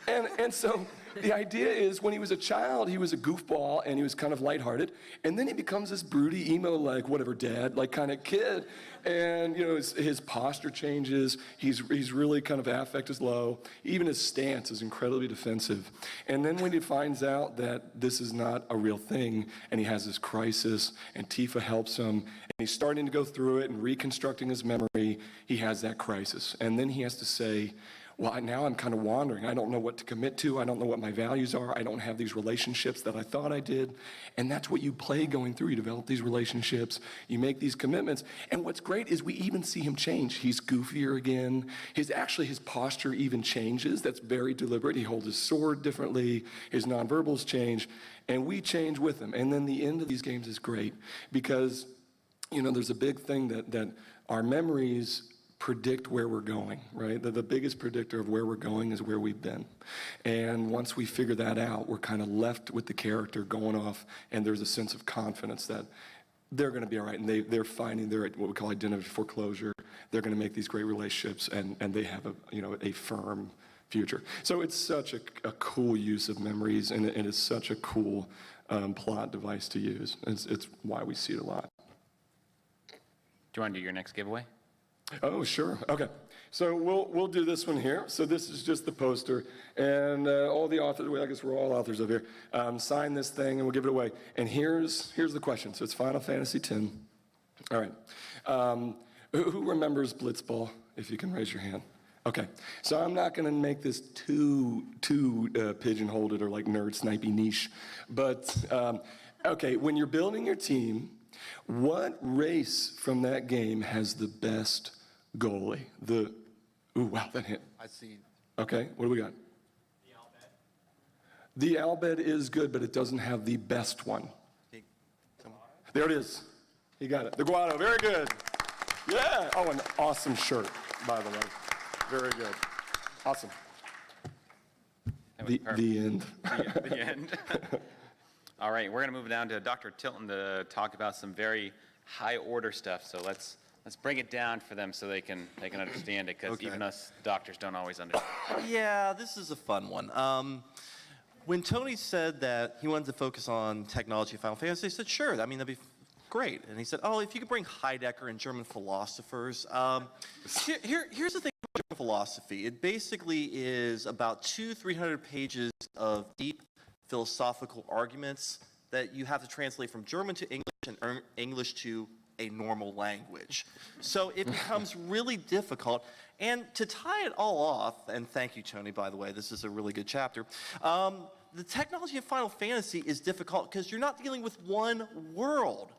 and so the idea is when he was a child, he was a goofball and he was kind of lighthearted, and then he becomes this broody, emo, like whatever, dad, like kind of kid, and his posture changes. He's really kind of affect is low. Even his stance is incredibly defensive. And then when he finds out that this is not a real thing, and he has this crisis, and Tifa helps him, and he's starting to go through it and reconstructing his memory, he has that crisis. And then he has to say, well, now I'm kind of wandering. I don't know what to commit to. I don't know what my values are. I don't have these relationships that I thought I did. And that's what you play going through. You develop these relationships. You make these commitments. And what's great is we even see him change. He's goofier again. His posture even changes. That's very deliberate. He holds his sword differently. His nonverbals change. And we change with him. And then the end of these games is great because, there's a big thing that our memories predict where we're going, right? The biggest predictor of where we're going is where we've been. And once we figure that out, we're kind of left with the character going off, and there's a sense of confidence that they're going to be all right, and they're finding their, what we call identity foreclosure. They're going to make these great relationships, and they have a firm future. So it's such a cool use of memories, and it is such a cool plot device to use. It's why we see it a lot. Do you want to do your next giveaway? Oh, sure. Okay. So we'll do this one here. So this is just the poster, and all the authors, well, I guess we're all authors of here, sign this thing, and we'll give it away. And here's the question. So it's Final Fantasy X. All right. Who remembers Blitzball? If you can raise your hand. Okay. So I'm not going to make this too pigeonholed or like nerd snipey niche, but okay. When you're building your team, what race from that game has the best goalie? Ooh, wow, that hit. I see. Okay, what do we got? The Albed is good, but it doesn't have the best one. There it is. He got it. The Guado, very good. Yeah. Oh, an awesome shirt, by the way. Very good. Awesome. The end. The end. All right, we're going to move down to Dr. Tilton to talk about some very high-order stuff. So let's bring it down for them so they can understand it, because even us doctors don't always understand. Yeah, this is a fun one. When Tony said that he wanted to focus on technology in Final Fantasy, I said, sure, I mean, that'd be great. And he said, oh, if you could bring Heidegger and German philosophers. Here's the thing about German philosophy. It basically is about 200-300 pages of deep philosophical arguments that you have to translate from German to English and English to a normal language. So it becomes really difficult. And to tie it all off, and thank you, Tony, by the way, this is a really good chapter. The technology of Final Fantasy is difficult because you're not dealing with one world.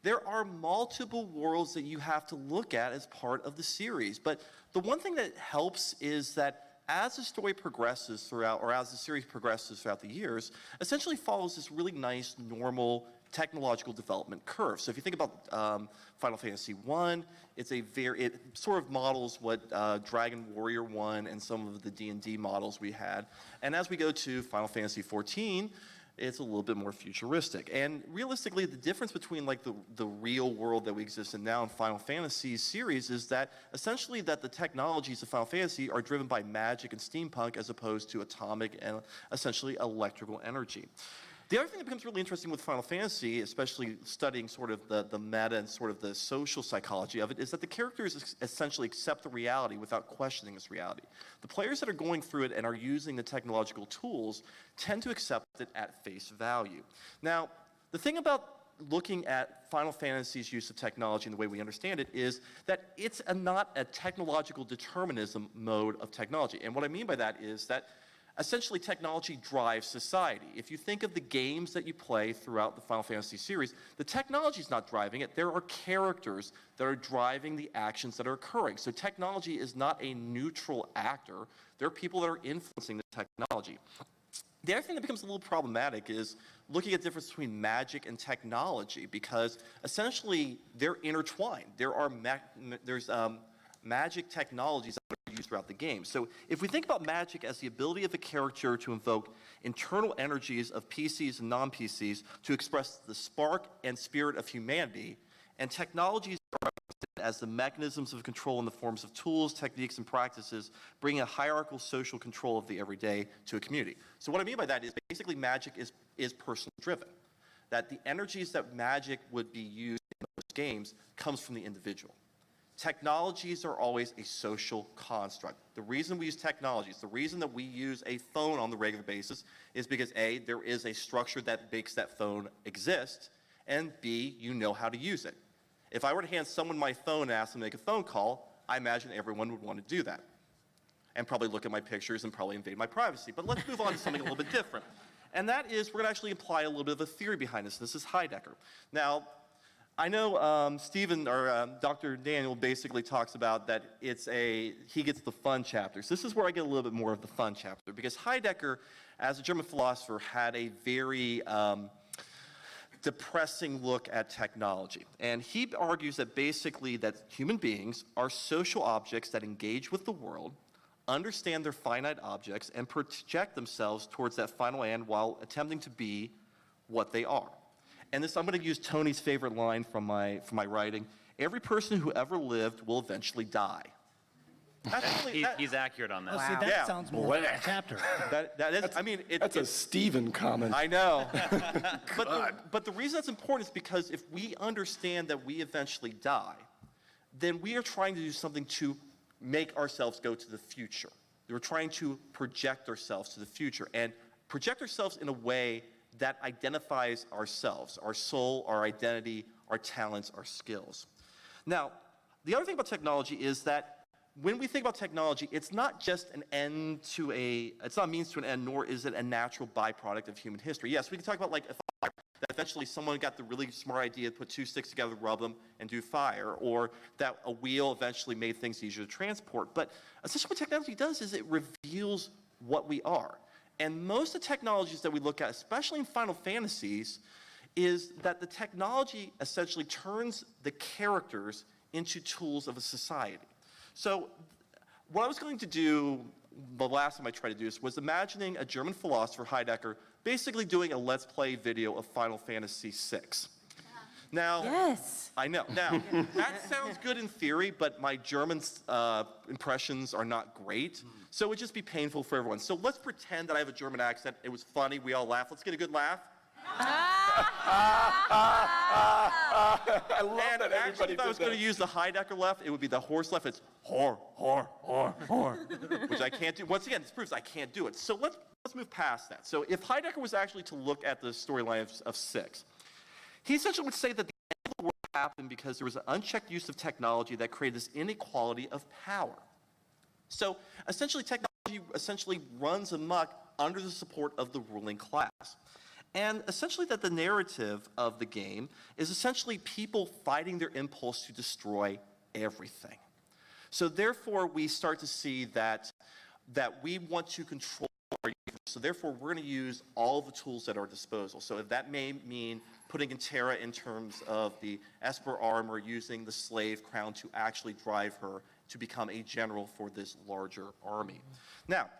There are multiple worlds that you have to look at as part of the series. But the one thing that helps is that as the story progresses throughout, or as the series progresses throughout the years, essentially follows this really nice, normal technological development curve. So if you think about Final Fantasy I, it sort of models what Dragon Warrior 1 and some of the D&D models we had. And as we go to Final Fantasy XIV, it's a little bit more futuristic. And realistically, the difference between like the real world that we exist in now and Final Fantasy series is that essentially that the technologies of Final Fantasy are driven by magic and steampunk as opposed to atomic and essentially electrical energy. The other thing that becomes really interesting with Final Fantasy, especially studying sort of the meta and sort of the social psychology of it, is that the characters essentially accept the reality without questioning this reality. The players that are going through it and are using the technological tools tend to accept it at face value. Now, the thing about looking at Final Fantasy's use of technology and the way we understand it is that it's not a technological determinism mode of technology. And what I mean by that is that essentially, technology drives society. If you think of the games that you play throughout the Final Fantasy series, the technology is not driving it. There are characters that are driving the actions that are occurring. So technology is not a neutral actor. There are people that are influencing the technology. The other thing that becomes a little problematic is looking at the difference between magic and technology, because essentially they're intertwined. There's magic technologies that are used throughout the game. So if we think about magic as the ability of a character to invoke internal energies of PCs and non-PCs to express the spark and spirit of humanity, and technologies are represented as the mechanisms of control in the forms of tools, techniques, and practices, bringing a hierarchical social control of the everyday to a community. So what I mean by that is basically magic is personally driven. That the energies that magic would be used in those games comes from the individual. Technologies are always a social construct. The reason we use technologies, the reason that we use a phone on the regular basis is because A, there is a structure that makes that phone exist, and B, you know how to use it. If I were to hand someone my phone and ask them to make a phone call, I imagine everyone would want to do that. And probably look at my pictures and probably invade my privacy. But let's move on to something a little bit different. And that is, we're going to actually apply a little bit of a theory behind this. This is Heidegger. Now, I know Stephen, or Dr. Daniel basically talks about that he gets the fun chapters. This is where I get a little bit more of the fun chapter, because Heidegger, as a German philosopher, had a very depressing look at technology. And he argues that basically that human beings are social objects that engage with the world, understand their finite objects, and project themselves towards that final end while attempting to be what they are. And this, I'm going to use Tony's favorite line from my writing. Every person who ever lived will eventually die. He's accurate on that. Oh, see, that sounds more like a chapter. That is, I mean, That's a Stephen comment. I know. but the reason that's important is because if we understand that we eventually die, then we are trying to do something to make ourselves go to the future. We're trying to project ourselves to the future and project ourselves in a way that identifies ourselves, our soul, our identity, our talents, our skills. Now, the other thing about technology is that when we think about technology, it's not just it's not a means to an end, nor is it a natural byproduct of human history. Yes, we can talk about like a fire, that eventually someone got the really smart idea to put two sticks together, rub them, and do fire, or that a wheel eventually made things easier to transport. But essentially what technology does is it reveals what we are. And most of the technologies that we look at, especially in Final Fantasies, is that the technology essentially turns the characters into tools of a society. So what I was going to do the last time I tried to do this was imagining a German philosopher, Heidegger, basically doing a Let's Play video of Final Fantasy VI. Now, Yes. I know. Now, that sounds good in theory, but my German impressions are not great. So it would just be painful for everyone. So let's pretend that I have a German accent. It was funny. We all laughed. Let's get a good laugh. I love And that actually, everybody if I was did going to that. use the Heidegger laugh, it would be the horse laugh. It's whore, which I can't do. Once again, this proves I can't do it. So let's move past that. So if Heidegger was actually to look at the storyline of 6, he essentially would say that the end of the world happened because there was an unchecked use of technology that created this inequality of power. So essentially, technology runs amok under the support of the ruling class. And essentially that the narrative of the game is essentially people fighting their impulse to destroy everything. So therefore, we start to see that that we want to control our users. So therefore, we're going to use all the tools at our disposal. So if that may mean putting in Terra in terms of the Esper armor, using the slave crown to actually drive her to become a general for this larger army. Now,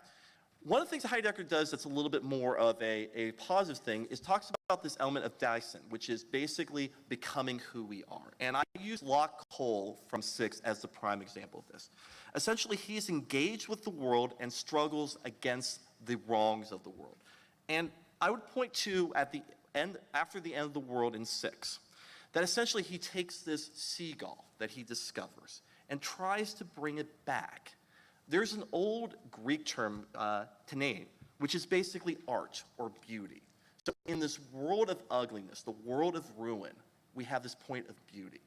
one of the things Heidegger does that's a little bit more of a positive thing is talks about this element of Dyson, which is basically becoming who we are. And I use Locke Cole from 6 as the prime example of this. Essentially, he's engaged with the world and struggles against the wrongs of the world. And I would point to, at the end, after the end of the world in 6, that essentially he takes this seagull that he discovers and tries to bring it back. There's an old Greek term, tenein, which is basically art or beauty. So in this world of ugliness, the world of ruin, we have this point of beauty.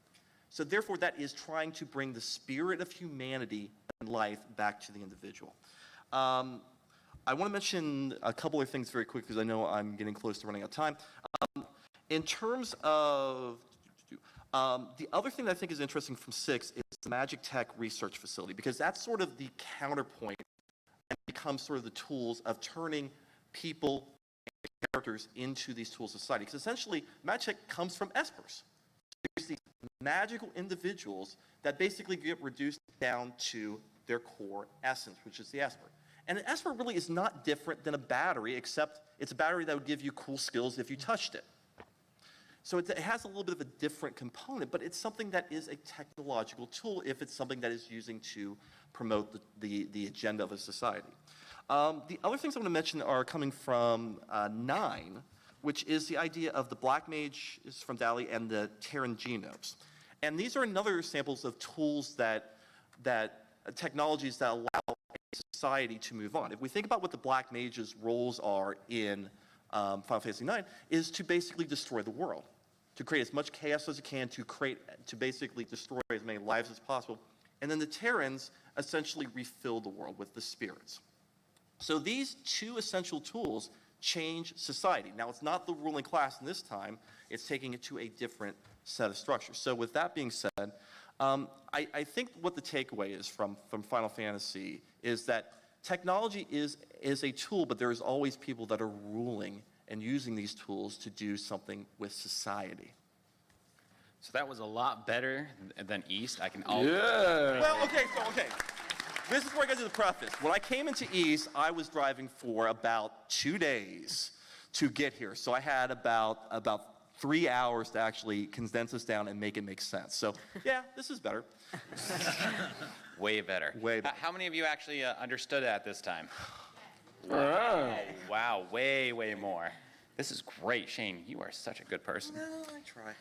So therefore, that is trying to bring the spirit of humanity and life back to the individual. I want to mention a couple of things very quick because I know I'm getting close to running out of time. In terms of the other thing that I think is interesting from 6 is the Magic Tech Research Facility, because that's sort of the counterpoint and becomes sort of the tools of turning people and characters into these tools of society. Because essentially, Magic Tech comes from espers. There's these magical individuals that basically get reduced down to their core essence, which is the esper. And an esper really is not different than a battery, except it's a battery that would give you cool skills if you touched it. So it has a little bit of a different component, but it's something that is a technological tool if it's something that is using to promote the agenda of a society. The other things I want to mention are coming from 9, which is the idea of the Black Mage is from Dali and the Terran genomes. And these are another samples of tools that technologies that allow a society to move on. If we think about what the Black Mage's roles are in Final Fantasy IX, is to basically destroy the world, to create as much chaos as it can, to basically destroy as many lives as possible. And then the Terrans essentially refill the world with the spirits. So these two essential tools change society. Now, it's not the ruling class in this time, it's taking it to a different set of structures. So with that being said, I think what the takeaway is from Final Fantasy is that technology is a tool, but there is always people that are ruling and using these tools to do something with society. So that was a lot better than East. I can Yeah. Well, okay. This is where I got to the preface. When I came into East, I was driving for about 2 days to get here. So I had about 3 hours to actually condense this down and make it make sense. So yeah, this is better. Way better. Way better. How many of you actually understood at this time? Wow. Wow, way more. This is great, Shane. You are such a good person. No, I try.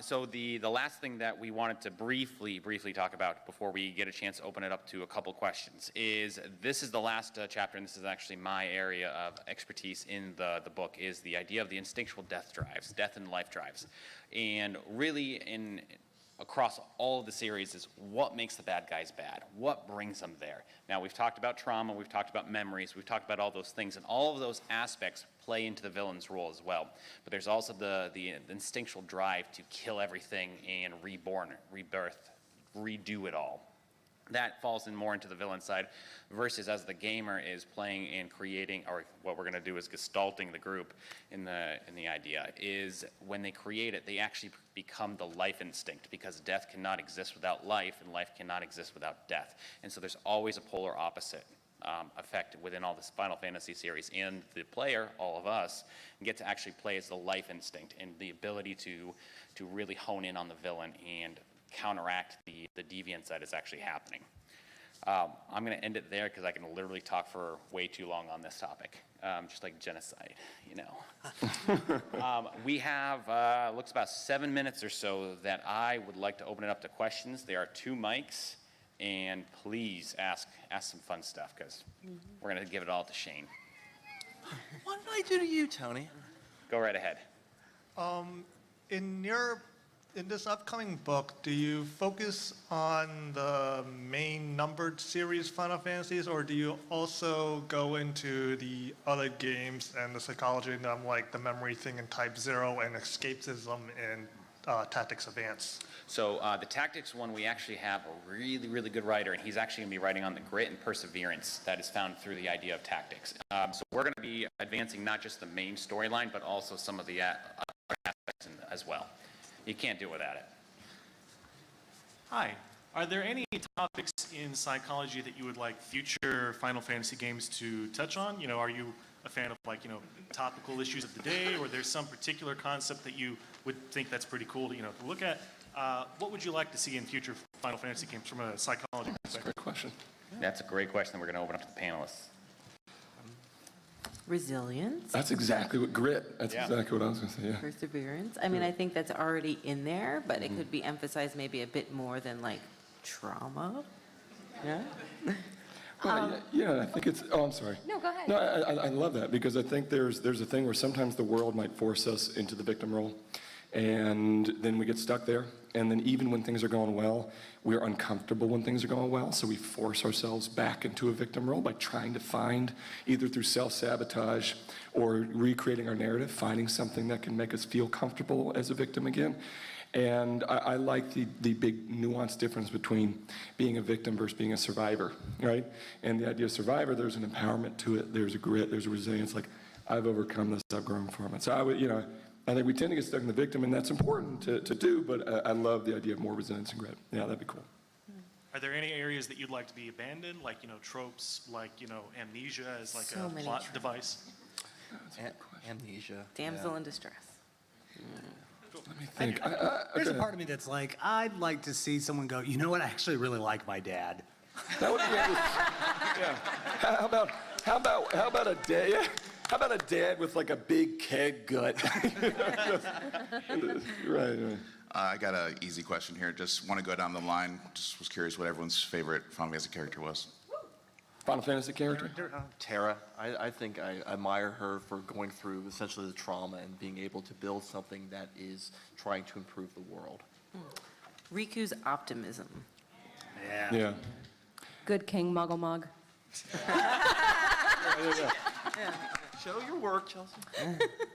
So the last thing that we wanted to briefly talk about before we get a chance to open it up to a couple questions is this is the last chapter, and this is actually my area of expertise in the book, is the idea of the instinctual death drives, death and life drives. And really across all of the series is what makes the bad guys bad, what brings them there. Now, we've talked about trauma, we've talked about memories, we've talked about all those things, and all of those aspects play into the villain's role as well. But there's also the instinctual drive to kill everything and rebirth, redo it all. That falls in more into the villain side, versus as the gamer is playing and creating, or what we're going to do is gestalting the group in the idea, is when they create it, they actually become the life instinct, because death cannot exist without life, and life cannot exist without death. And so there's always a polar opposite effect within all this Final Fantasy series. And the player, all of us, get to actually play as the life instinct, and the ability to really hone in on the villain and counteract the deviance that is actually happening. I'm going to end it there because I can literally talk for way too long on this topic, just like genocide, you know. We have, looks about 7 minutes or so that I would like to open it up to questions. There are 2 mics, and please ask some fun stuff because we're going to give it all to Shane. What did I do to you, Tony? Go right ahead. In this upcoming book, do you focus on the main numbered series Final Fantasies, or do you also go into the other games and the psychology in them, like the memory thing in Type 0 and escapism in Tactics Advance? So the tactics one, we actually have a really, really good writer, and he's actually going to be writing on the grit and perseverance that is found through the idea of tactics. So we're going to be advancing not just the main storyline, but also some of the other aspects as well. You can't do without it. Hi. Are there any topics in psychology that you would like future Final Fantasy games to touch on? You know, are you a fan of, like, you know, topical issues of the day, or there's some particular concept that you would think that's pretty cool to, you know, to look at? What would you like to see in future Final Fantasy games from a psychology That's a perspective? great question. That's a great question. We're going to open up to the panelists. Resilience, That's exactly what grit. That's Yeah. exactly what I was going to say. Yeah. perseverance. I mean, I think that's already in there, but it could be emphasized maybe a bit more than like trauma. Yeah. Well, yeah, I think it's. Oh, I'm sorry. No, go ahead. No, I love that because I think there's a thing where sometimes the world might force us into the victim role, and then we get stuck there. And then even when things are going well, we're uncomfortable when things are going well, so we force ourselves back into a victim role by trying to find, either through self-sabotage or recreating our narrative, finding something that can make us feel comfortable as a victim again. And I like the big nuanced difference between being a victim versus being a survivor, right? And the idea of survivor, there's an empowerment to it, there's a grit, there's a resilience, like, I've overcome this, I've grown from it. So I would, you know, I think we tend to get stuck in the victim, and that's important to do, but I love the idea of more resilience and grit. Yeah, that'd be cool. Are there any areas that you'd like to be abandoned, like, you know, tropes, like, you know, amnesia as like So a many plot tropes. device? Amnesia. Damsel in distress. Let me think. There's a Okay. part of me that's like, I'd like to see someone go, you know what, I actually really like my dad. That would be yeah. How about a dad? Yeah. How about a dad with like a big keg gut? Right. I got an easy question here. Just want to go down the line. Just was curious what everyone's favorite Final Fantasy character was. Final Fantasy character? Tara, I think I admire her for going through essentially the trauma and being able to build something that is trying to improve the world. Riku's optimism. Yeah. Good King Muggle Mug. Show your work, Chelsea.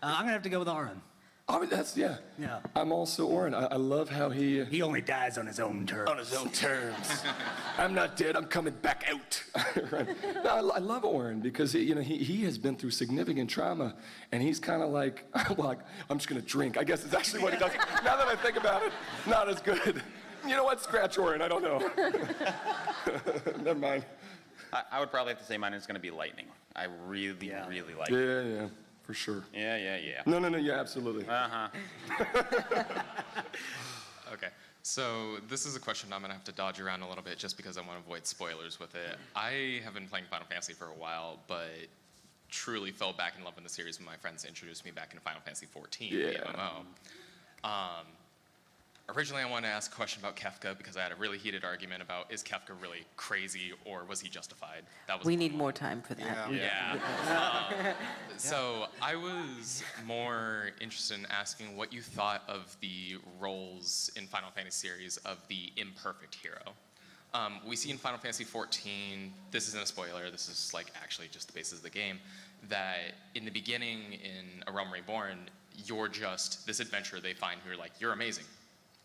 I'm gonna have to go with Aaron. I mean, yeah. I'm also Orin. I love how he He only dies on his own terms. on his own terms. I'm not dead. I'm coming back out. Right. No, I love Orin because he has been through significant trauma, and he's kind of like, well, I'm just gonna drink. I guess it's actually what he does. Now that I think about it, not as good. You know what? Scratch Orin. I don't know. Never mind. I would probably have to say mine is going to be lightning. I really, really like it. Yeah, for sure. Yeah. No, yeah, absolutely. Okay, so this is a question I'm gonna have to dodge around a little bit just because I want to avoid spoilers with it. I have been playing Final Fantasy for a while, but truly fell back in love with the series when my friends introduced me back into Final Fantasy 14, the MMO. Originally, I wanted to ask a question about Kefka because I had a really heated argument about, is Kefka really crazy or was he justified? That was We need more time for that. Yeah. So I was more interested in asking what you thought of the roles in Final Fantasy series of the imperfect hero. We see in Final Fantasy 14, this isn't a spoiler, this is like actually just the basis of the game, that in the beginning in A Realm Reborn, you're just this adventurer they find who are like, you're amazing.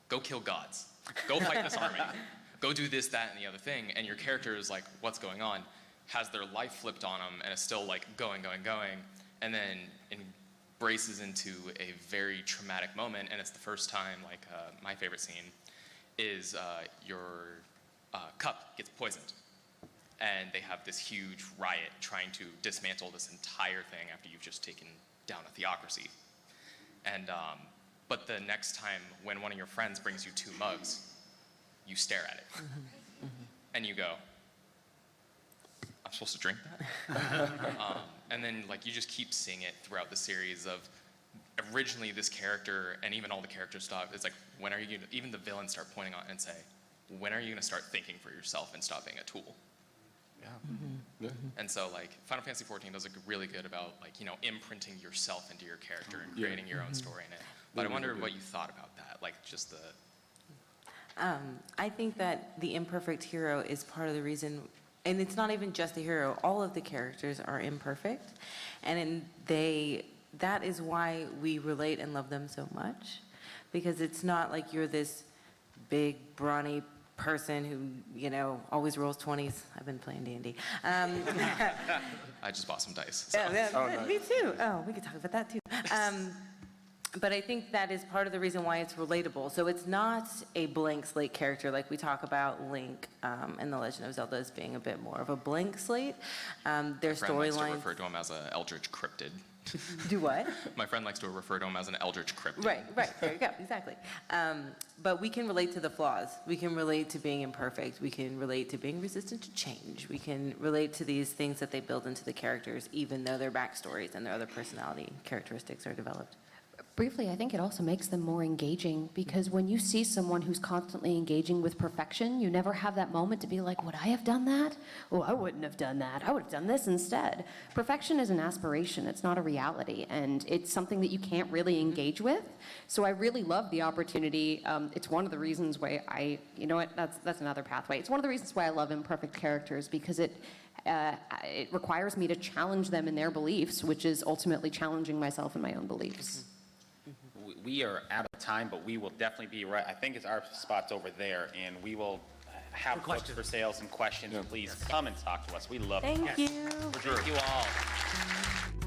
Go kill gods. Go fight this army. Go do this, that, and the other thing. And your character is like, what's going on? Has their life flipped on them and is still like going. And then embraces into a very traumatic moment. And it's the first time, like my favorite scene is your cup gets poisoned. And they have this huge riot trying to dismantle this entire thing after you've just taken down a theocracy. And but the next time when one of your friends brings you 2 mugs, you stare at it. And you go, I'm supposed to drink that? And then like you just keep seeing it throughout the series of originally this character and even all the character stuff, it's like, when are you gonna, even the villains start pointing on and say, when are you gonna start thinking for yourself and stop being a tool? And so like Final Fantasy 14 does really good about like, imprinting yourself into your character and creating your own story in it. But I wonder what you thought about that, like just the... I think that the imperfect hero is part of the reason, and it's not even just the hero, all of the characters are imperfect, and that is why we relate and love them so much. because it's not like you're this big, brawny person who, you know, always rolls 20s. I've been playing D&D. I just bought some dice. So. Yeah, me too. Oh, we could talk about that too. But I think that is part of the reason why it's relatable. So it's not a blank slate character like we talk about Link in The Legend of Zelda as being a bit more of a blank slate. Their friend likes to storyline. refer to him as an eldritch cryptid. Do what? My friend likes to refer to him as an eldritch cryptid. Right, there you go, exactly. But we can relate to the flaws. We can relate to being imperfect. We can relate to being resistant to change. We can relate to these things that they build into the characters, even though their backstories and their other personality characteristics are developed. Briefly, I think it also makes them more engaging, because when you see someone who's constantly engaging with perfection, you never have that moment to be like, would I have done that? Oh, I wouldn't have done that. I would have done this instead. Perfection is an aspiration. It's not a reality, and it's something that you can't really engage with. So I really love the opportunity. It's one of the reasons why you know what, that's another pathway. It's one of the reasons why I love imperfect characters, because it requires me to challenge them in their beliefs, which is ultimately challenging myself in my own beliefs. We are out of time, but we will definitely be right. I think it's our spot's over there, and we will have books for sales and questions. Please come and talk to us. We love it. Thank you. Thank you all.